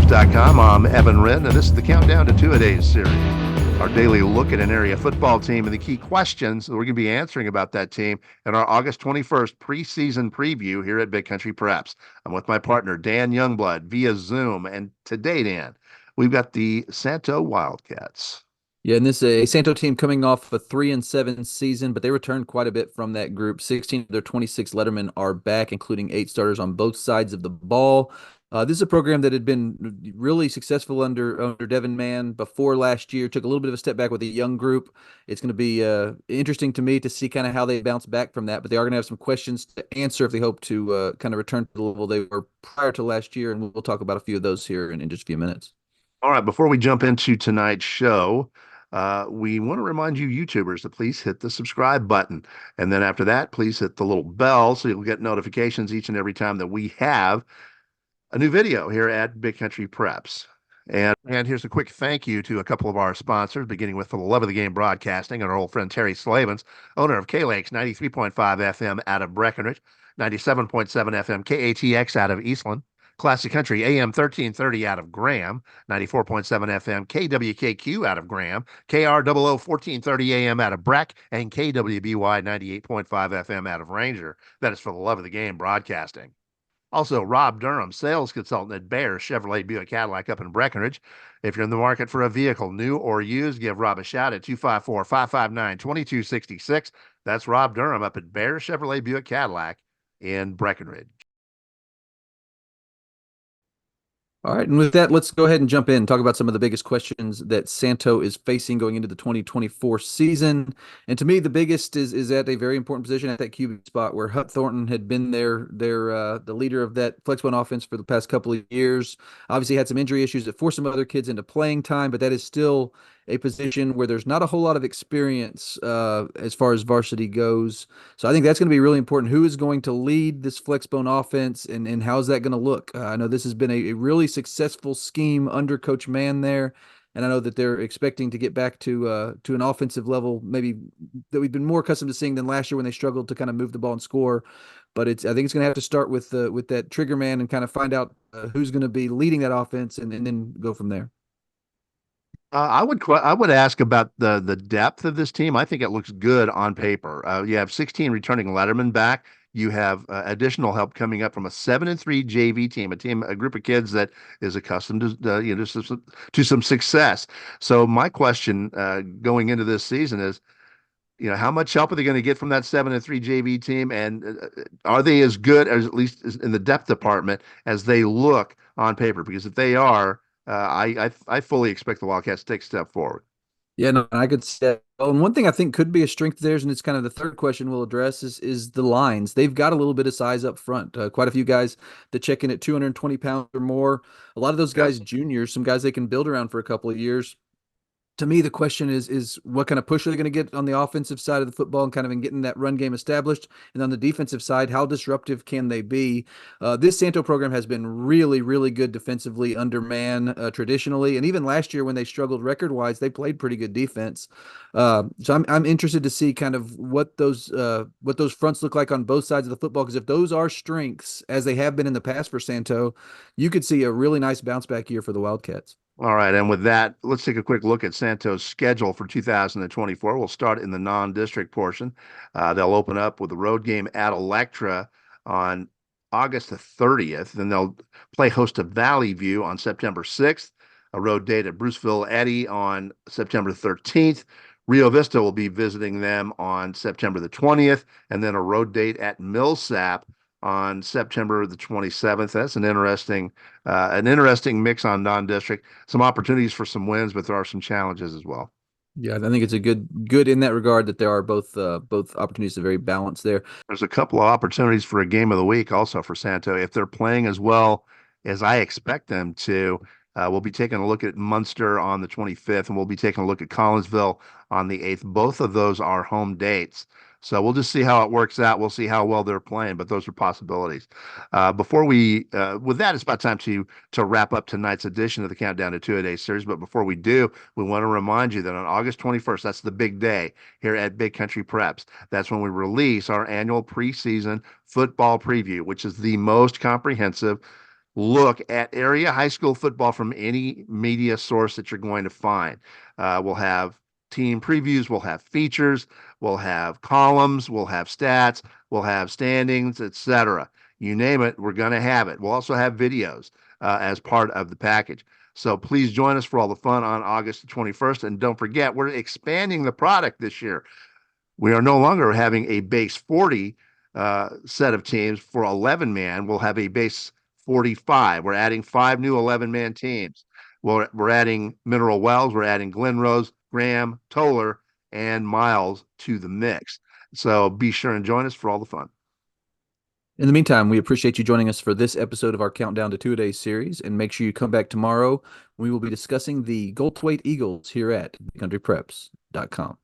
daysw.com. I'm Evan Wren, and this is the Countdown to Two-A-Days series. Our daily look at an area football team and the key questions that we're going to be answering about that team in our August 21st preseason preview here at Big Country Preps. I'm with my partner, Dan Youngblood, via Zoom. And today, Dan, we've got the Santo Wildcats. Yeah, and this is a Santo team coming off a 3-7 season, but they returned quite a bit from that group. 16 of their 26 lettermen are back, including 8 starters on both sides of the ball. This is a program that had been really successful under Devin Mann before last year. Took a little bit of a step back with a young group. It's going to be interesting to me to see kind of how they bounce back from that. But they are going to have some questions to answer if they hope to kind of return to the level they were prior to last year. And we'll talk about a few of those here in just a few minutes. All right, before we jump into tonight's show, we want to remind you YouTubers to please hit the subscribe button. And then after that, please hit the little bell so you'll get notifications each and every time that we have a new video here at Big Country Preps. And here's a quick thank you to a couple of our sponsors, beginning with For the Love of the Game Broadcasting and our old friend Terry Slavens, owner of K-Lakes 93.5 FM out of Breckenridge, 97.7 FM KATX out of Eastland, Classic Country AM 1330 out of Graham, 94.7 FM KWKQ out of Graham, KROO 1430 AM out of Breck, and KWBY 98.5 FM out of Ranger. That is For the Love of the Game Broadcasting. Also, Rob Durham, sales consultant at Bear Chevrolet Buick Cadillac up in Breckenridge. If you're in the market for a vehicle, new or used, give Rob a shout at 254-559-2266. That's Rob Durham up at Bear Chevrolet Buick Cadillac in Breckenridge. All right, and with that, let's go ahead and jump in and talk about some of the biggest questions that Santo is facing going into the 2024 season. And to me, the biggest is at a very important position at that QB spot where Hut Thornton had been the leader of that flex one offense for the past couple of years. Obviously, had some injury issues that forced some other kids into playing time, but that is still a position where there's not a whole lot of experience as far as varsity goes. So I think that's going to be really important. Who is going to lead this flexbone offense, and how's that going to look? I know this has been a really successful scheme under Coach Mann there, and I know that they're expecting to get back to an offensive level maybe that we've been more accustomed to seeing than last year when they struggled to kind of move the ball and score. But I think it's going to have to start with that trigger man and kind of find out who's going to be leading that offense, and then go from there. I would ask about the depth of this team. I think it looks good on paper. You have 16 returning lettermen back. You have additional help coming up from a 7-3 JV team, a group of kids that is accustomed to some success. So my question going into this season is, how much help are they going to get from that 7-3 JV team, and are they as good as, at least in the depth department, as they look on paper? Because if they are, I fully expect the Wildcats to take a step forward. Yeah, no, I could say. Oh, and one thing I think could be a strength of theirs, and it's kind of the third question we'll address, is the lines. They've got a little bit of size up front. Quite a few guys that check in at 220 pounds or more. A lot of those Yep. guys, juniors, some guys they can build around for a couple of years. To me, the question is what kind of push are they going to get on the offensive side of the football and kind of in getting that run game established? And on the defensive side, how disruptive can they be? This Santo program has been really, really good defensively under Mann traditionally. And even last year when they struggled record-wise, they played pretty good defense. So I'm interested to see kind of what those fronts look like on both sides of the football, because if those are strengths, as they have been in the past for Santo, you could see a really nice bounce back year for the Wildcats. All right, and with that, let's take a quick look at Santo's schedule for 2024. We'll start in the non-district portion. They'll open up with a road game at Electra on August the 30th. Then they'll play host to Valley View on September 6th, a road date at Bruceville Eddy on September 13th. Rio Vista will be visiting them on September the 20th, and then a road date at Millsap on September the 27th. That's an interesting mix on non-district. Some opportunities for some wins, but there are some challenges as well. Yeah, I think it's a good in that regard that there are both opportunities to very balance there. There's a couple of opportunities for a game of the week also for Santo. If they're playing as well as I expect them to, we'll be taking a look at Munster on the 25th, and we'll be taking a look at Collinsville on the 8th. Both of those are home dates. So we'll just see how it works out. We'll see how well they're playing, but those are possibilities. With that, it's about time to wrap up tonight's edition of the Countdown to Two-A-Days series. But before we do, we want to remind you that on August 21st, that's the big day here at Big Country Preps. That's when we release our annual preseason football preview, which is the most comprehensive look at area high school football from any media source that you're going to find. We'll have team previews, we'll have features, we'll have columns, we'll have stats, we'll have standings, etc. You name it, we're going to have it. We'll also have videos as part of the package. So please join us for all the fun on August the 21st. And don't forget, we're expanding the product this year. We are no longer having a base 40 set of teams for 11 man. We'll have a base 45. We're adding 5 new 11-man teams. We're adding Mineral Wells, we're adding Glen Rose, Graham, Toller, and Miles to the mix. So be sure and join us for all the fun. In the meantime, we appreciate you joining us for this episode of our Countdown to Two-A-Days series, and make sure you come back tomorrow. We will be discussing the Goldthwait Eagles here at countrypreps.com.